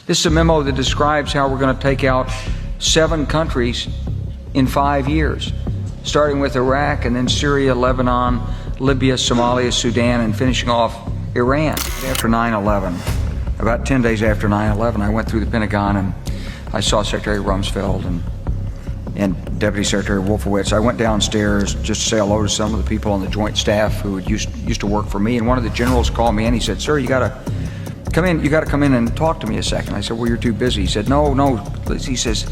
This is a memo that describes how we're going to take out 7 countries in 5 years, starting with Iraq and then Syria, Lebanon, Libya, Somalia, Sudan, and finishing off Iran. After 9/11, about 10 days after 9/11, I went through the Pentagon and I saw Secretary Rumsfeld and Deputy Secretary Wolfowitz. I went downstairs just to say hello to some of the people on the Joint Staff who used to work for me, and one of the generals called me in. He said, "Sir, you got to come in and talk to me a second." I said, "Well, you're too busy." He said, No. He says,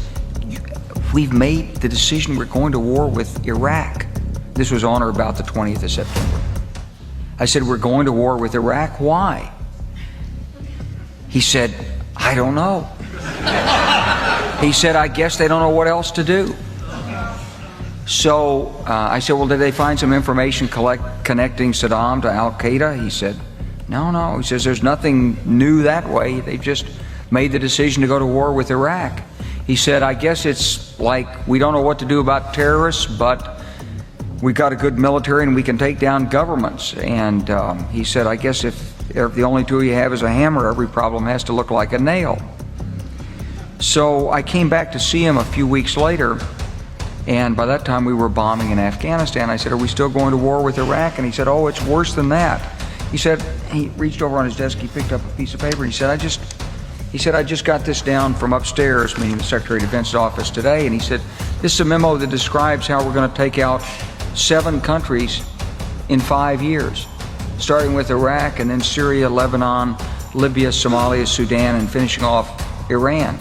"We've made the decision. We're going to war with Iraq." This was on or about the 20th of September. I said, "We're going to war with Iraq. Why?" He said, "I don't know." He said, "I guess they don't know what else to do." So I said, "Well, did they find some information connecting Saddam to Al-Qaeda?" He said, No. He says, "There's nothing new that way. They just made the decision to go to war with Iraq." He said, "I guess it's like we don't know what to do about terrorists, but we got a good military and we can take down governments." And he said, "I guess if the only tool you have is a hammer, every problem has to look like a nail." So I came back to see him a few weeks later, and by that time we were bombing in Afghanistan. I said, "Are we still going to war with Iraq?" And he said, "Oh, it's worse than that." He said, he reached over on his desk, he picked up a piece of paper, and he said, I just got this down from upstairs," meaning the Secretary of Defense's office today, and he said, "This is a memo that describes how we're going to take out 7 countries in 5 years, starting with Iraq and then Syria, Lebanon, Libya, Somalia, Sudan, and finishing off Iran."